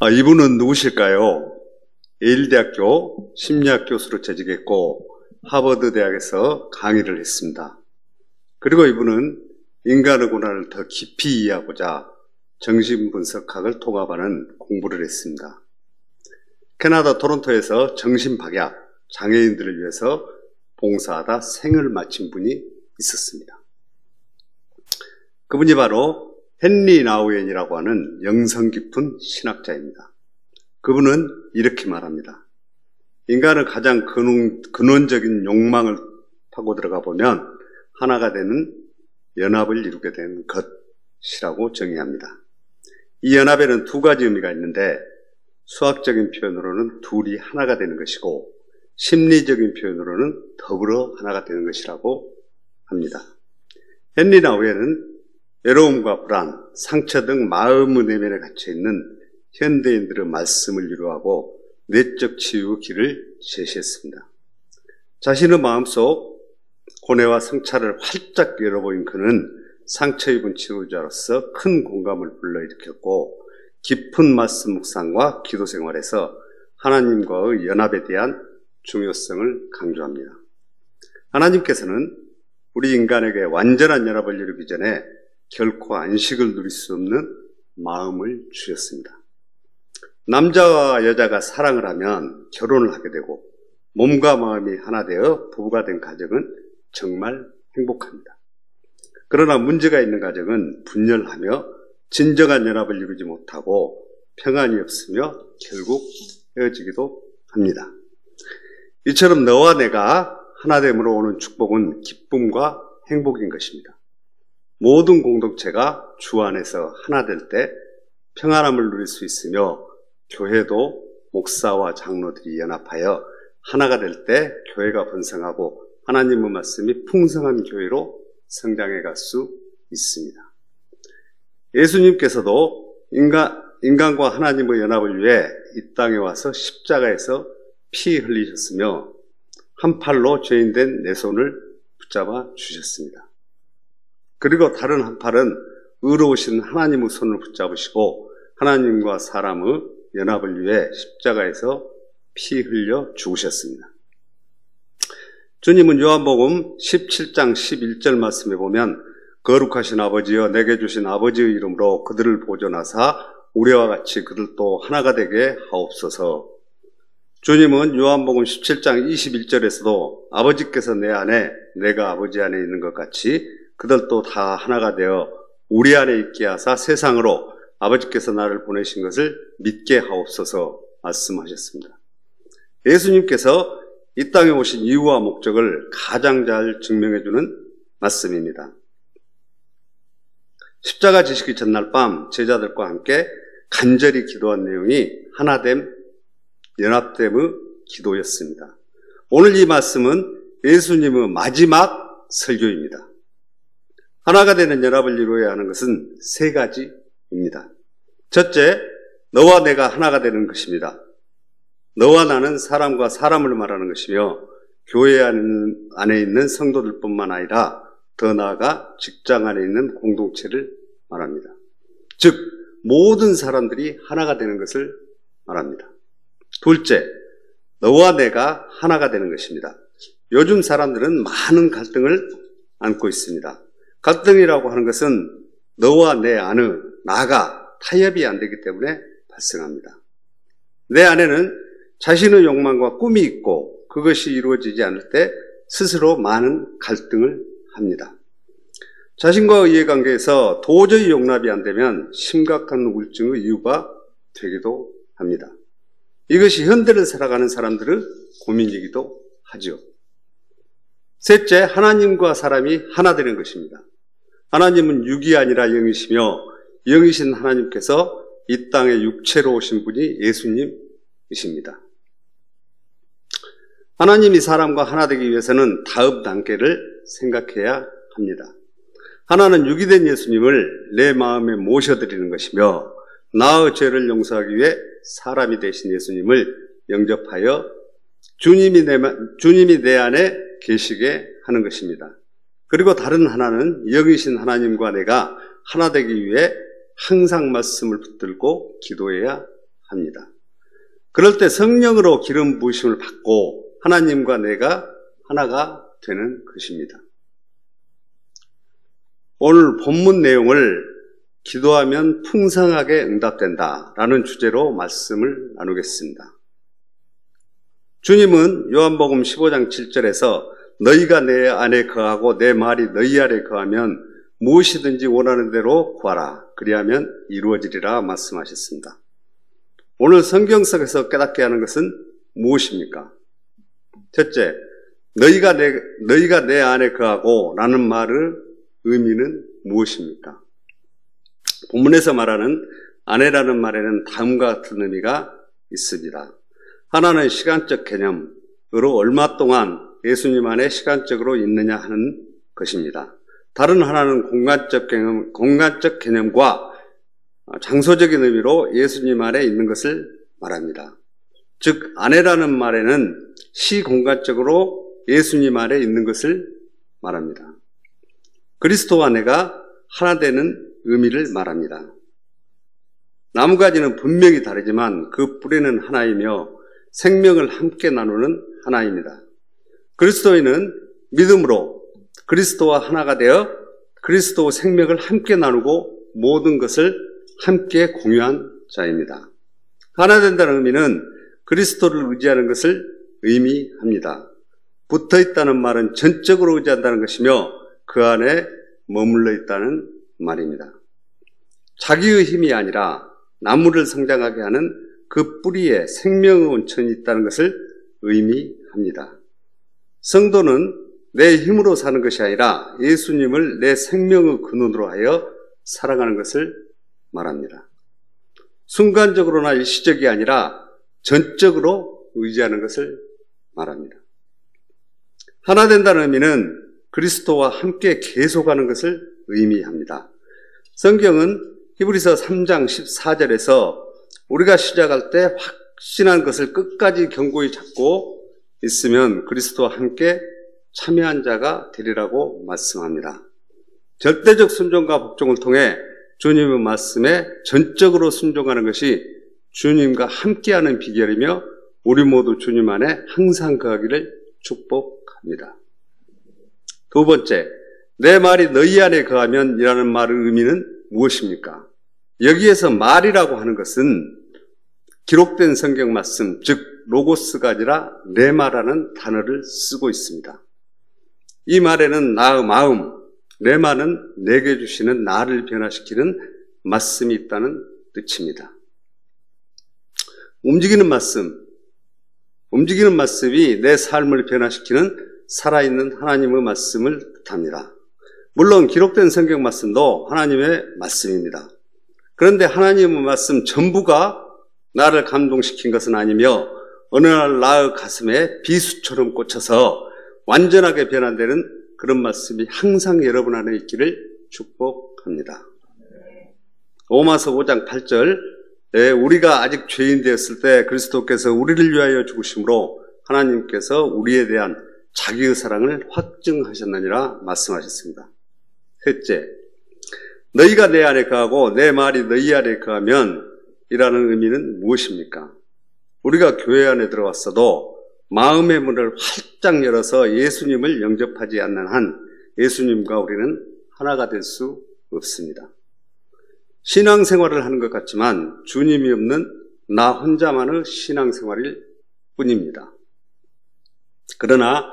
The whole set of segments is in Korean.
이분은 누구실까요? 예일대학교 심리학 교수로 재직했고 하버드 대학에서 강의를 했습니다. 그리고 이분은 인간의 고난을 더 깊이 이해하고자 정신분석학을 통합하는 공부를 했습니다. 캐나다 토론토에서 정신박약 장애인들을 위해서 봉사하다 생을 마친 분이 있었습니다. 그분이 바로 헨리 나우엔이라고 하는 영성 깊은 신학자입니다. 그분은 이렇게 말합니다. 인간의 가장 근원적인 욕망을 파고 들어가 보면 하나가 되는 연합을 이루게 된 것이라고 정의합니다. 이 연합에는 두 가지 의미가 있는데 수학적인 표현으로는 둘이 하나가 되는 것이고 심리적인 표현으로는 더불어 하나가 되는 것이라고 합니다. 헨리 나우엔은 외로움과 불안, 상처 등 마음의 내면에 갇혀있는 현대인들의 말씀을 유로하고 내적 치유의 길을 제시했습니다. 자신의 마음속 고뇌와 성찰을 활짝 열어보인 그는 상처 입은 치료자로서 큰 공감을 불러일으켰고 깊은 말씀 묵상과 기도 생활에서 하나님과의 연합에 대한 중요성을 강조합니다. 하나님께서는 우리 인간에게 완전한 연합을 이루기 전에 결코 안식을 누릴 수 없는 마음을 주셨습니다. 남자와 여자가 사랑을 하면 결혼을 하게 되고 몸과 마음이 하나 되어 부부가 된 가정은 정말 행복합니다. 그러나 문제가 있는 가정은 분열하며 진정한 연합을 이루지 못하고 평안이 없으며 결국 헤어지기도 합니다. 이처럼 너와 내가 하나됨으로 오는 축복은 기쁨과 행복인 것입니다. 모든 공동체가 주 안에서 하나 될 때 평안함을 누릴 수 있으며 교회도 목사와 장로들이 연합하여 하나가 될 때 교회가 번성하고 하나님의 말씀이 풍성한 교회로 성장해 갈 수 있습니다. 예수님께서도 인간과 하나님의 연합을 위해 이 땅에 와서 십자가에서 피 흘리셨으며 한 팔로 죄인된 내 손을 붙잡아 주셨습니다. 그리고 다른 한 팔은 의로우신 하나님의 손을 붙잡으시고 하나님과 사람의 연합을 위해 십자가에서 피 흘려 죽으셨습니다. 주님은 요한복음 17장 11절 말씀에 보면 거룩하신 아버지여 내게 주신 아버지의 이름으로 그들을 보존하사 우리와 같이 그들도 하나가 되게 하옵소서. 주님은 요한복음 17장 21절에서도 아버지께서 내 안에 내가 아버지 안에 있는 것 같이 그들도 다 하나가 되어 우리 안에 있게 하사 세상으로 아버지께서 나를 보내신 것을 믿게 하옵소서 말씀하셨습니다. 예수님께서 이 땅에 오신 이유와 목적을 가장 잘 증명해주는 말씀입니다. 십자가 지시기 전날 밤 제자들과 함께 간절히 기도한 내용이 하나됨, 연합됨의 기도였습니다. 오늘 이 말씀은 예수님의 마지막 설교입니다. 하나가 되는 연합을 이루어야 하는 것은 세 가지입니다. 첫째, 너와 내가 하나가 되는 것입니다. 너와 나는 사람과 사람을 말하는 것이며 교회 안에 있는 성도들뿐만 아니라 더 나아가 직장 안에 있는 공동체를 말합니다. 즉 모든 사람들이 하나가 되는 것을 말합니다. 둘째, 너와 내가 하나가 되는 것입니다. 요즘 사람들은 많은 갈등을 안고 있습니다. 갈등이라고 하는 것은 너와 내 안의 나가 타협이 안 되기 때문에 발생합니다. 내 안에는 자신의 욕망과 꿈이 있고 그것이 이루어지지 않을 때 스스로 많은 갈등을 합니다. 자신과의 이해관계에서 도저히 용납이 안 되면 심각한 우울증의 이유가 되기도 합니다. 이것이 현대를 살아가는 사람들의 고민이기도 하죠. 셋째, 하나님과 사람이 하나 되는 것입니다. 하나님은 육이 아니라 영이시며 영이신 하나님께서 이 땅에 육체로 오신 분이 예수님이십니다. 하나님이 사람과 하나 되기 위해서는 다음 단계를 생각해야 합니다. 하나는 육이 된 예수님을 내 마음에 모셔드리는 것이며 나의 죄를 용서하기 위해 사람이 되신 예수님을 영접하여 주님이 내 안에 계시게 하는 것입니다. 그리고 다른 하나는 영이신 하나님과 내가 하나 되기 위해 항상 말씀을 붙들고 기도해야 합니다. 그럴 때 성령으로 기름 부으심을 받고 하나님과 내가 하나가 되는 것입니다. 오늘 본문 내용을 기도하면 풍성하게 응답된다라는 주제로 말씀을 나누겠습니다. 주님은 요한복음 15장 7절에서 너희가 내 안에 거하고 내 말이 너희 안에 거하면 무엇이든지 원하는 대로 구하라. 그리하면 이루어지리라 말씀하셨습니다. 오늘 성경 속에서 깨닫게 하는 것은 무엇입니까? 첫째, 너희가 내 안에 거하고 라는 말의 의미는 무엇입니까? 본문에서 말하는 안에라는 말에는 다음과 같은 의미가 있습니다. 하나는 시간적 개념으로 얼마 동안 예수님 안에 시간적으로 있느냐 하는 것입니다. 다른 하나는 공간적 개념과 장소적인 의미로 예수님 안에 있는 것을 말합니다. 즉 안에라는 말에는 시공간적으로 예수님 안에 있는 것을 말합니다. 그리스도와 내가 하나 되는 의미를 말합니다. 나무가지는 분명히 다르지만 그 뿌리는 하나이며 생명을 함께 나누는 하나입니다. 그리스도인은 믿음으로 그리스도와 하나가 되어 그리스도와 생명을 함께 나누고 모든 것을 함께 공유한 자입니다. 하나 된다는 의미는 그리스도를 의지하는 것을 의미합니다. 붙어있다는 말은 전적으로 의지한다는 것이며 그 안에 머물러 있다는 말입니다. 자기의 힘이 아니라 나무를 성장하게 하는 그 뿌리에 생명의 온천이 있다는 것을 의미합니다. 성도는 내 힘으로 사는 것이 아니라 예수님을 내 생명의 근원으로 하여 살아가는 것을 말합니다. 순간적으로나 일시적이 아니라 전적으로 의지하는 것을 말합니다. 하나 된다는 의미는 그리스도와 함께 계속하는 것을 의미합니다. 성경은 히브리서 3장 14절에서 우리가 시작할 때 확신한 것을 끝까지 견고히 잡고 있으면 그리스도와 함께 참여한 자가 되리라고 말씀합니다. 절대적 순종과 복종을 통해 주님의 말씀에 전적으로 순종하는 것이 주님과 함께하는 비결이며 우리 모두 주님 안에 항상 거하기를 축복합니다. 두 번째, 내 말이 너희 안에 거하면 이라는 말의 의미는 무엇입니까? 여기에서 말이라고 하는 것은 기록된 성경 말씀, 즉 로고스가 아니라 내 말하는 단어를 쓰고 있습니다. 이 말에는 나의 마음, 내 말은 내게 주시는 나를 변화시키는 말씀이 있다는 뜻입니다. 움직이는 말씀이 내 삶을 변화시키는 살아있는 하나님의 말씀을 뜻합니다. 물론 기록된 성경 말씀도 하나님의 말씀입니다. 그런데 하나님의 말씀 전부가 나를 감동시킨 것은 아니며 어느 날 나의 가슴에 비수처럼 꽂혀서 완전하게 변화되는 그런 말씀이 항상 여러분 안에 있기를 축복합니다. 로마서 5장 8절 우리가 아직 죄인 되었을 때 그리스도께서 우리를 위하여 죽으심으로 하나님께서 우리에 대한 자기의 사랑을 확증하셨느니라 말씀하셨습니다. 셋째, 너희가 내 안에 거하고 내 말이 너희 안에 거하면 이라는 의미는 무엇입니까? 우리가 교회 안에 들어왔어도 마음의 문을 활짝 열어서 예수님을 영접하지 않는 한 예수님과 우리는 하나가 될 수 없습니다. 신앙생활을 하는 것 같지만 주님이 없는 나 혼자만의 신앙생활일 뿐입니다. 그러나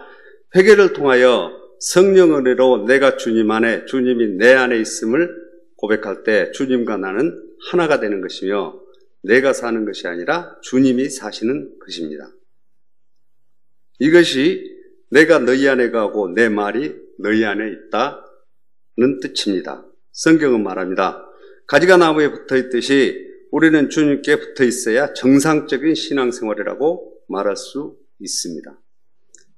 회개를 통하여 성령 은혜로 내가 주님 안에, 주님이 내 안에 있음을 고백할 때 주님과 나는 하나가 되는 것이며 내가 사는 것이 아니라 주님이 사시는 것입니다. 이것이 내가 너희 안에 거하고 내 말이 너희 안에 있다는 뜻입니다. 성경은 말합니다. 가지가 나무에 붙어있듯이 우리는 주님께 붙어있어야 정상적인 신앙생활이라고 말할 수 있습니다.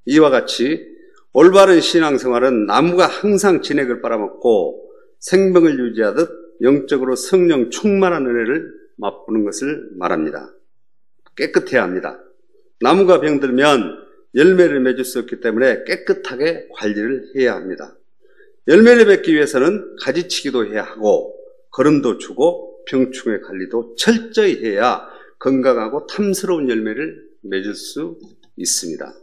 이와 같이 올바른 신앙생활은 나무가 항상 진액을 빨아먹고 생명을 유지하듯 영적으로 성령 충만한 은혜를 맛보는 것을 말합니다. 깨끗해야 합니다. 나무가 병들면 열매를 맺을 수 없기 때문에 깨끗하게 관리를 해야 합니다. 열매를 맺기 위해서는 가지치기도 해야 하고 거름도 주고 병충해 관리도 철저히 해야 건강하고 탐스러운 열매를 맺을 수 있습니다.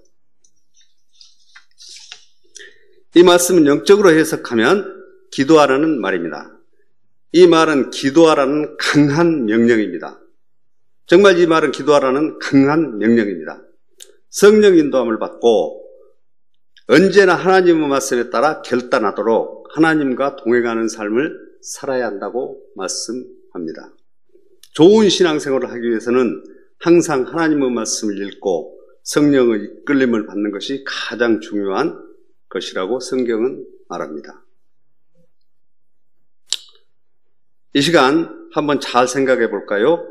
이 말씀은 영적으로 해석하면 기도하라는 말입니다. 이 말은 기도하라는 강한 명령입니다. 정말 이 말은 기도하라는 강한 명령입니다. 성령 인도함을 받고 언제나 하나님의 말씀에 따라 결단하도록 하나님과 동행하는 삶을 살아야 한다고 말씀합니다. 좋은 신앙생활을 하기 위해서는 항상 하나님의 말씀을 읽고 성령의 이끌림을 받는 것이 가장 중요한 것이라고 성경은 말합니다. 이 시간 한번 잘 생각해 볼까요?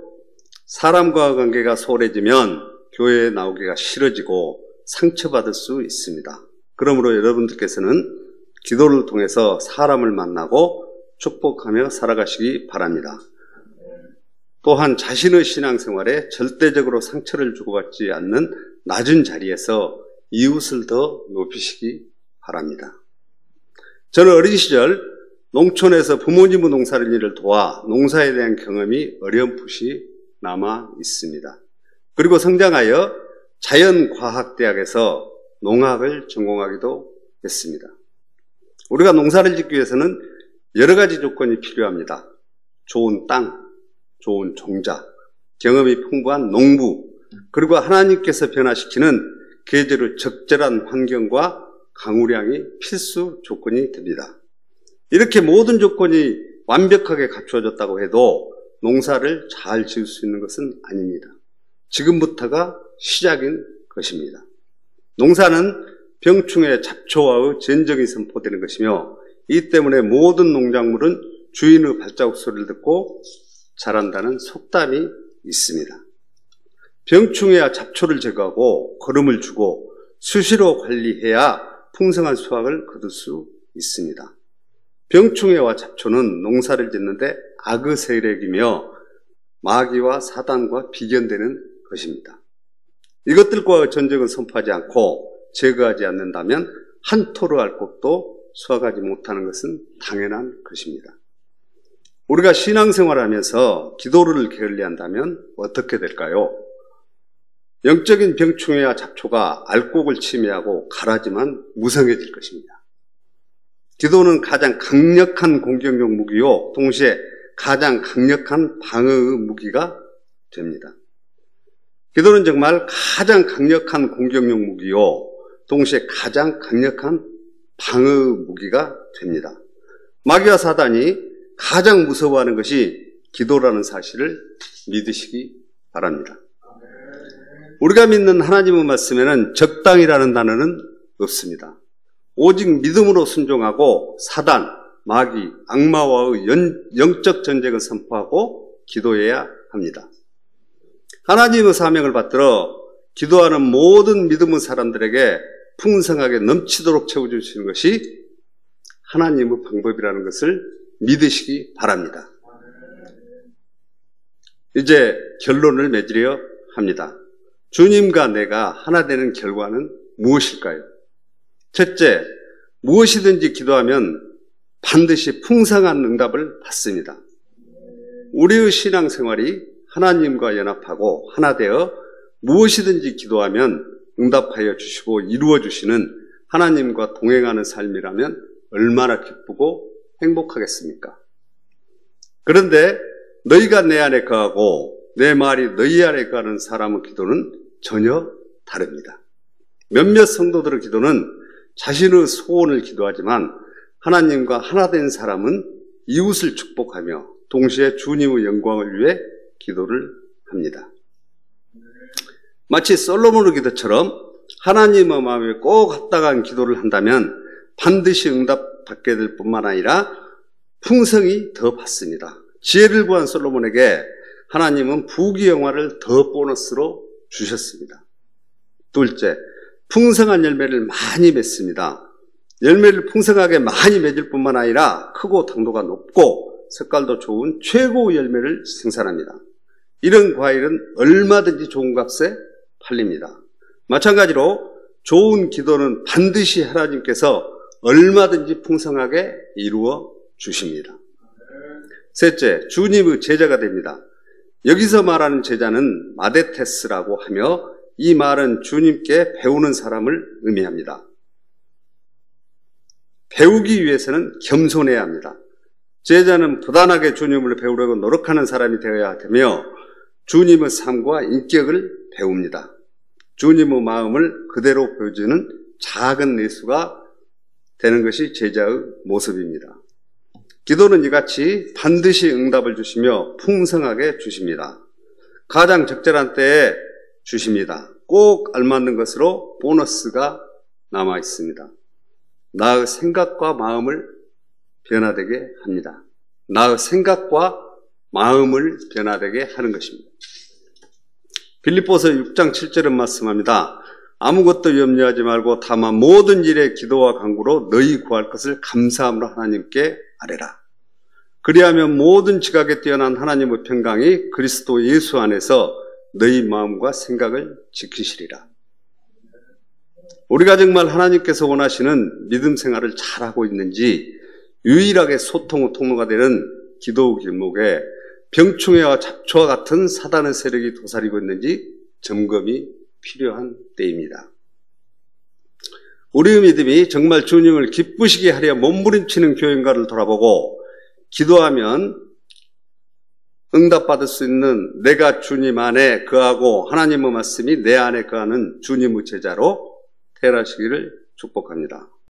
사람과 관계가 소홀해지면 교회에 나오기가 싫어지고 상처받을 수 있습니다. 그러므로 여러분들께서는 기도를 통해서 사람을 만나고 축복하며 살아가시기 바랍니다. 또한 자신의 신앙생활에 절대적으로 상처를 주고받지 않는 낮은 자리에서 이웃을 더 높이시기 바랍니다. 저는 어린 시절 농촌에서 부모님의 농사를 일을 도와 농사에 대한 경험이 어렴풋이 남아 있습니다. 그리고 성장하여 자연과학대학에서 농학을 전공하기도 했습니다. 우리가 농사를 짓기 위해서는 여러 가지 조건이 필요합니다. 좋은 땅, 좋은 종자, 경험이 풍부한 농부, 그리고 하나님께서 변화시키는 계절의 적절한 환경과 강우량이 필수 조건이 됩니다. 이렇게 모든 조건이 완벽하게 갖추어졌다고 해도 농사를 잘 지을 수 있는 것은 아닙니다. 지금부터가 시작인 것입니다. 농사는 병충해 잡초와의 전쟁이 선포되는 것이며 이 때문에 모든 농작물은 주인의 발자국 소리를 듣고 자란다는 속담이 있습니다. 병충해와 잡초를 제거하고 거름을 주고 수시로 관리해야 풍성한 수확을 거둘 수 있습니다. 병충해와 잡초는 농사를 짓는데 악의 세력이며 마귀와 사단과 비견되는 것입니다. 이것들과 전쟁을 선포하지 않고 제거하지 않는다면 한 토를 할 것도 수확하지 못하는 것은 당연한 것입니다. 우리가 신앙생활을 하면서 기도를 게을리한다면 어떻게 될까요? 영적인 병충해와 잡초가 알곡을 침해하고 가라지만 무성해질 것입니다. 기도는 가장 강력한 공격용 무기요, 동시에 가장 강력한 방어의 무기가 됩니다. 기도는 정말 가장 강력한 공격용 무기요, 동시에 가장 강력한 방어의 무기가 됩니다. 마귀와 사단이 가장 무서워하는 것이 기도라는 사실을 믿으시기 바랍니다. 우리가 믿는 하나님의 말씀에는 적당이라는 단어는 없습니다. 오직 믿음으로 순종하고 사단, 마귀, 악마와의 영적 전쟁을 선포하고 기도해야 합니다. 하나님의 사명을 받들어 기도하는 모든 믿음의 사람들에게 풍성하게 넘치도록 채워주시는 것이 하나님의 방법이라는 것을 믿으시기 바랍니다. 이제 결론을 맺으려 합니다. 주님과 내가 하나 되는 결과는 무엇일까요? 첫째, 무엇이든지 기도하면 반드시 풍성한 응답을 받습니다. 우리의 신앙생활이 하나님과 연합하고 하나 되어 무엇이든지 기도하면 응답하여 주시고 이루어 주시는 하나님과 동행하는 삶이라면 얼마나 기쁘고 행복하겠습니까? 그런데 너희가 내 안에 거하고 내 말이 너희 안에 거하는 사람의 기도는 전혀 다릅니다. 몇몇 성도들의 기도는 자신의 소원을 기도하지만 하나님과 하나 된 사람은 이웃을 축복하며 동시에 주님의 영광을 위해 기도를 합니다. 마치 솔로몬의 기도처럼 하나님의 마음에 꼭 합당한 기도를 한다면 반드시 응답받게 될 뿐만 아니라 풍성이 더 받습니다. 지혜를 구한 솔로몬에게 하나님은 부귀영화를 더 보너스로 주셨습니다. 둘째, 풍성한 열매를 많이 맺습니다. 열매를 풍성하게 많이 맺을 뿐만 아니라 크고 당도가 높고 색깔도 좋은 최고의 열매를 생산합니다. 이런 과일은 얼마든지 좋은 값에 팔립니다. 마찬가지로 좋은 기도는 반드시 하나님께서 얼마든지 풍성하게 이루어 주십니다. 셋째, 주님의 제자가 됩니다. 여기서 말하는 제자는 마데테스라고 하며 이 말은 주님께 배우는 사람을 의미합니다. 배우기 위해서는 겸손해야 합니다. 제자는 부단하게 주님을 배우려고 노력하는 사람이 되어야 되며 주님의 삶과 인격을 배웁니다. 주님의 마음을 그대로 보여주는 작은 예수가 되는 것이 제자의 모습입니다. 기도는 이같이 반드시 응답을 주시며 풍성하게 주십니다. 가장 적절한 때에 주십니다. 꼭 알맞는 것으로 보너스가 남아 있습니다. 나의 생각과 마음을 변화되게 합니다. 나의 생각과 마음을 변화되게 하는 것입니다. 빌립보서 6장 7절은 말씀합니다. 아무것도 염려하지 말고 다만 모든 일에 기도와 간구로 너희 구할 것을 감사함으로 하나님께 아뢰라. 그리하면 모든 지각에 뛰어난 하나님의 평강이 그리스도 예수 안에서 너희 마음과 생각을 지키시리라. 우리가 정말 하나님께서 원하시는 믿음 생활을 잘하고 있는지 유일하게 소통의 통로가 되는 기도 길목에 병충해와 잡초와 같은 사단의 세력이 도사리고 있는지 점검이 필요한 때입니다. 우리의 믿음이 정말 주님을 기쁘시게 하려 몸부림치는 교인가를 돌아보고 기도하면 응답받을 수 있는 내가 주님 안에 거하고 하나님의 말씀이 내 안에 거하는 주님의 제자로 태어나시기를 축복합니다.